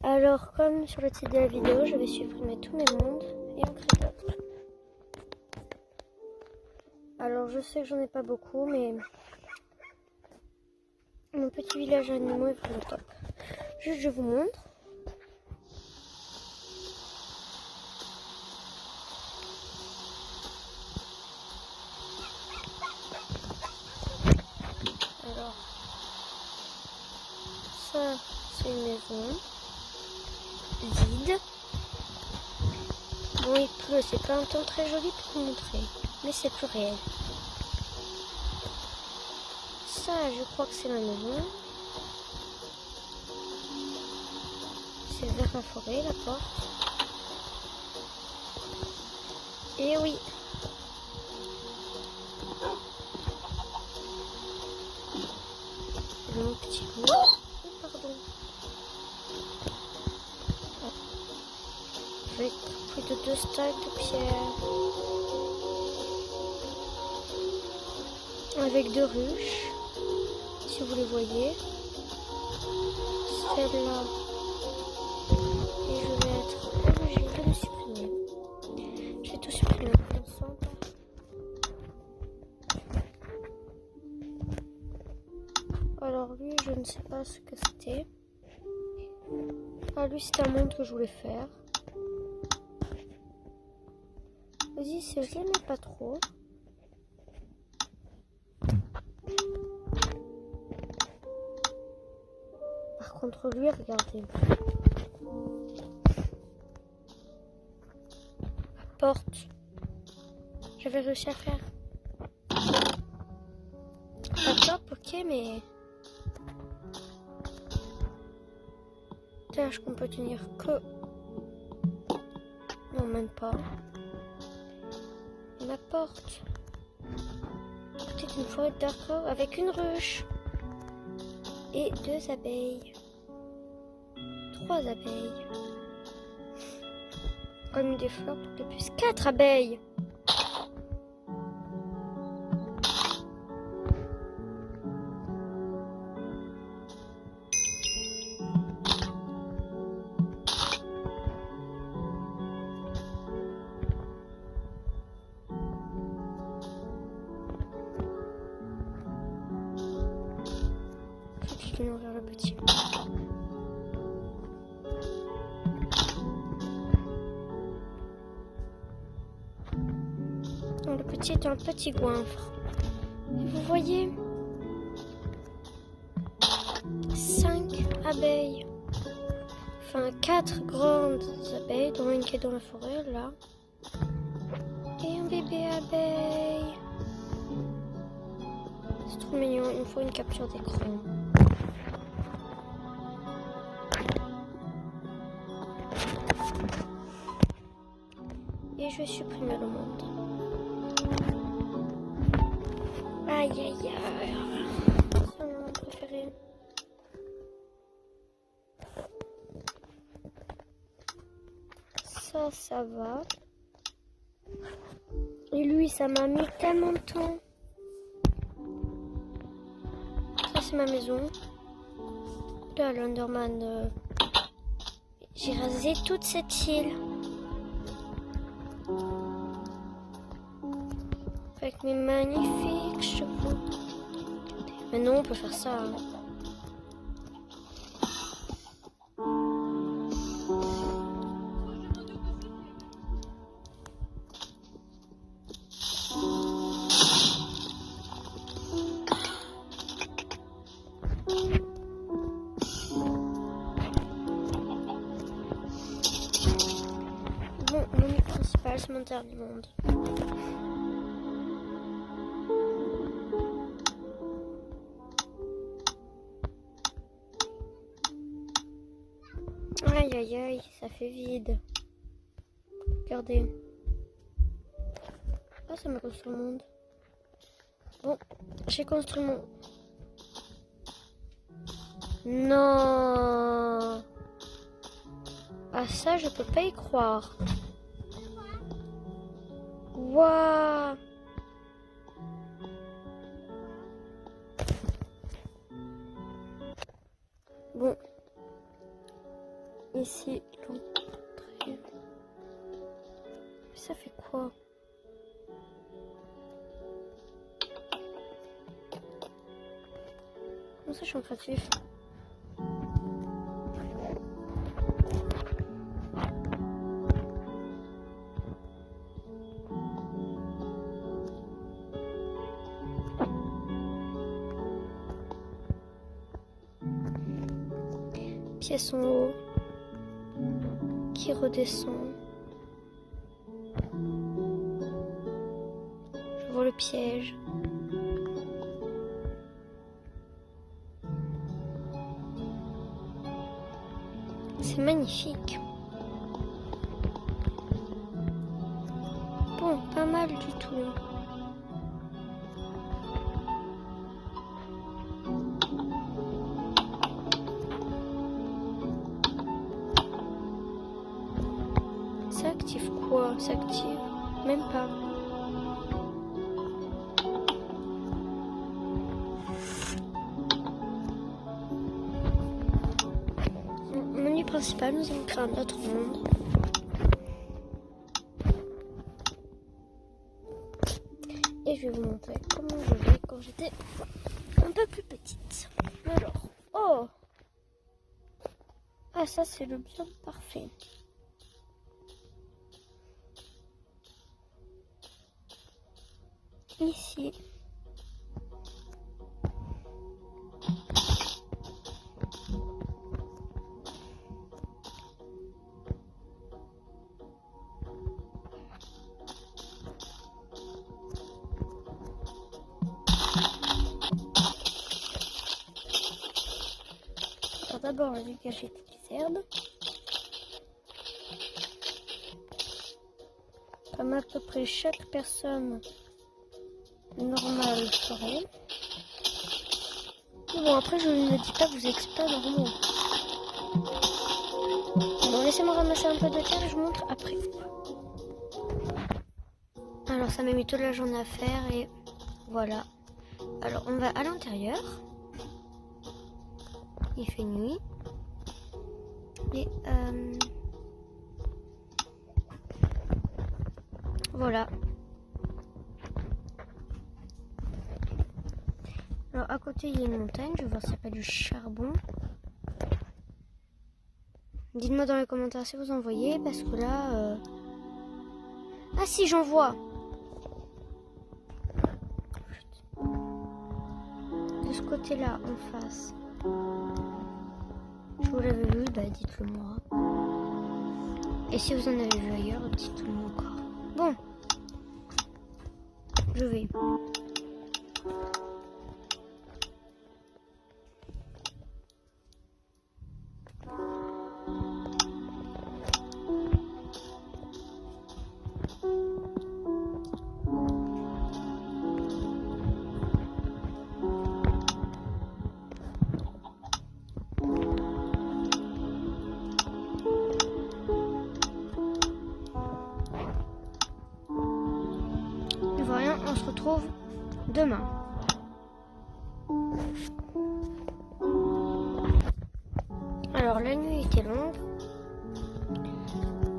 Alors, comme sur le titre de la vidéo, je vais supprimer tous mes mondes et en créer d'autres. Alors, je sais que j'en ai pas beaucoup, mais mon petit village animaux est vraiment top. Juste, je vous montre. Alors, ça, c'est une maison vide. Bon, il pleut, c'est pas un temps très joli pour vous montrer, mais c'est plus réel. Ça, je crois que c'est ma maison. C'est vers la forêt, la porte. Et oui. Mon petit bout. Oh, pardon. Avec plus de 2 stacks de pierre. Avec 2 ruches. Si vous les voyez. Celle-là. Et je vais être obligée de le supprimer. Je vais tout supprimer ensemble. Alors lui, je ne sais pas ce que c'était. Ah, lui, c'est un monde que je voulais faire. Vas-y, je l'aimais pas trop. Par contre, lui, regardez. La porte. J'avais réussi à faire. Pas top, ok, mais... Tâche qu'on peut tenir que... Non, même pas. La porte. Peut-être une forêt d'accord avec une ruche. Et 2 abeilles. 3 abeilles. Comme des fleurs pour de plus. 4 abeilles. Je vais nourrir le petit. Donc, le petit est un petit goinfre. Et vous voyez 5 abeilles. Enfin 4 grandes abeilles, dont une qui est dans la forêt là. Et un bébé abeille. C'est trop mignon, il me faut une capture d'écran. Et je vais supprimer le monde. Aïe aïe aïe. C'est mon monde préféré. Ça va. Et lui, ça m'a mis tellement de temps. Ça, c'est ma maison. Là, l'Underman. J'ai rasé toute cette île. Avec mes magnifiques chevaux. Maintenant, on peut faire ça. Hein. Bon, mon île principale, c'est mon dernier monde. Aïe aïe aïe, ça fait vide. Regardez. Ah, ça m'a construit le monde. Bon, j'ai construit mon... Non. Ah, ça, je peux pas y croire. Waouh. Bon, Ici, l'entrée. Ça fait quoi? Comment ça, je suis en créatif? Pièce en haut qui redescend. Je vois le piège. C'est magnifique. Bon, pas mal du tout. Ça active quoi? Ça active même pas. Menu principal, nous allons créer un autre monde. Et je vais vous montrer comment je jouais quand j'étais un peu plus petite. Alors, oh! Ah, ça c'est le biome parfait. Ici. Alors d'abord, je vais dégager toutes les herbes. Comme à peu près chaque personne normale ferait. Mais bon, après, je ne dis pas que vous êtes pas normaux. Bon, laissez-moi ramasser un peu de terre et je vous montre après. Alors, ça m'a mis toute la journée à faire et voilà. Alors, on va à l'intérieur. Il fait nuit. Et voilà. Alors à côté il y a une montagne, je vais voir s'il n'y a pas du charbon. Dites-moi dans les commentaires si vous en voyez, parce que là... Ah si, j'en vois. De ce côté-là, en face. Je vous l'avais vu, bah dites-le moi. Et si vous en avez vu ailleurs, dites-le moi encore. Bon. Je vais. On se retrouve demain. Alors la nuit était longue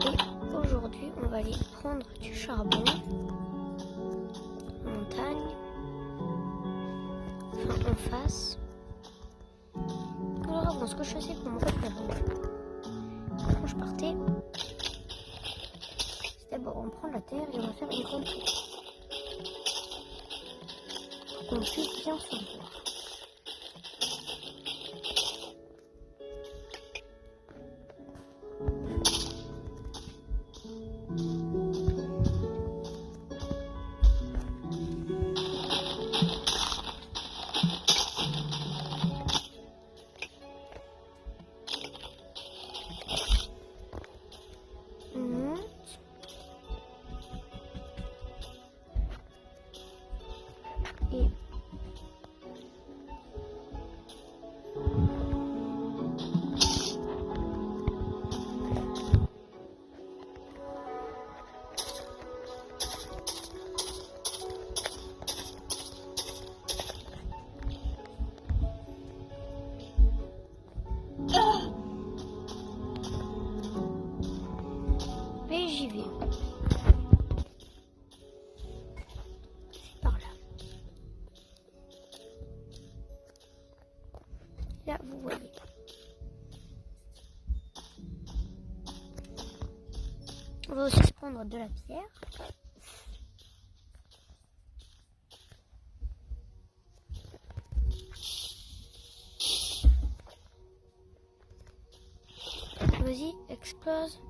et aujourd'hui on va aller prendre du charbon, montagne, enfin en face. Alors avant, ce que je faisais pour me repérer, quand je partais, c'est d'abord on prend la terre et on va faire une grande tour. On puisse bien se voir. Et j'y vais. C'est par là. Là, vous voyez. On va aussi se prendre de la pierre. Vas-y, explose.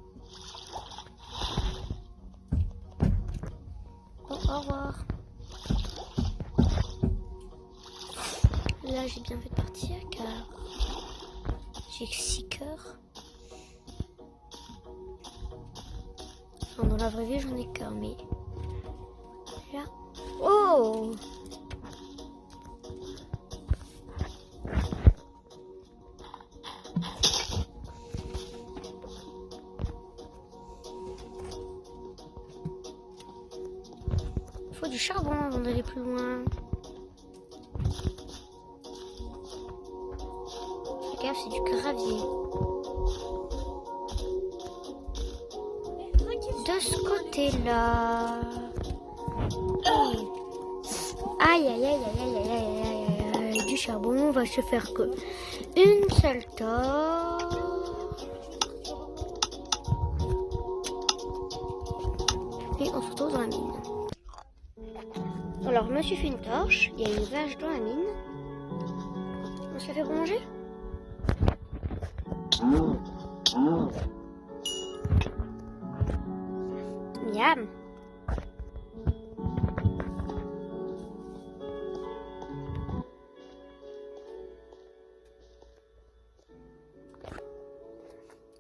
Bon, au revoir. Là, j'ai bien fait de partir car j'ai 6 cœurs. Enfin, dans la vraie vie, j'en ai qu'un, mais là. Oh! Il faut du charbon avant d'aller plus loin. Fais gaffe, c'est du gravier. De ce côté-là. Aïe, aïe, aïe, aïe, aïe, aïe, aïe, aïe, aïe. Du charbon, on va se faire que une seule torche. Et on se retrouve dans la mine. Alors, je me suis fait une torche. Il y a une vache dans la mine. On se la fait pour manger? Miam.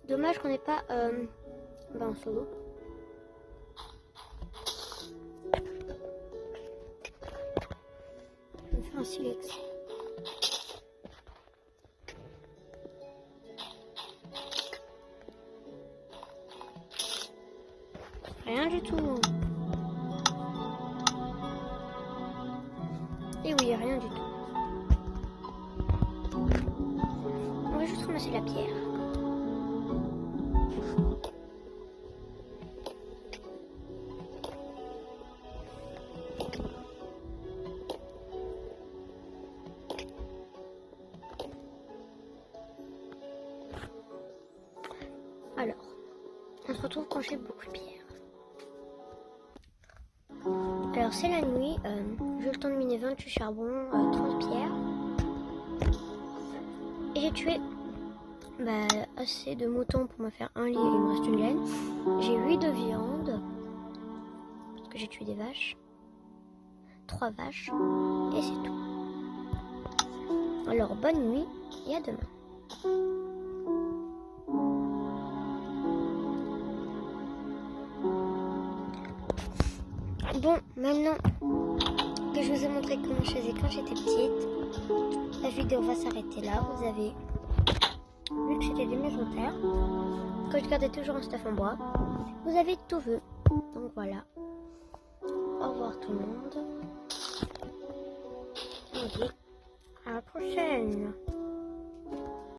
Dommage qu'on n'ait pas un solo. Je vais faire un silex. Rien du tout. Et oui, rien du tout. On va juste ramasser la pierre. Alors, on se retrouve quand j'ai beaucoup de pierres. Alors c'est la nuit, j'ai eu le temps de miner 28 charbons, 30 pierres. Et j'ai tué assez de moutons pour me faire un lit et il me reste une laine. J'ai 8 de viande, parce que j'ai tué des vaches. 3 vaches, et c'est tout. Alors bonne nuit et à demain. Bon, maintenant que je vous ai montré comment je faisais quand j'étais petite, la vidéo va s'arrêter là. Vous avez vu que c'était des maisons de terre, que je gardais toujours un stuff en bois. Vous avez tout vu. Donc voilà. Au revoir tout le monde. On dit à la prochaine.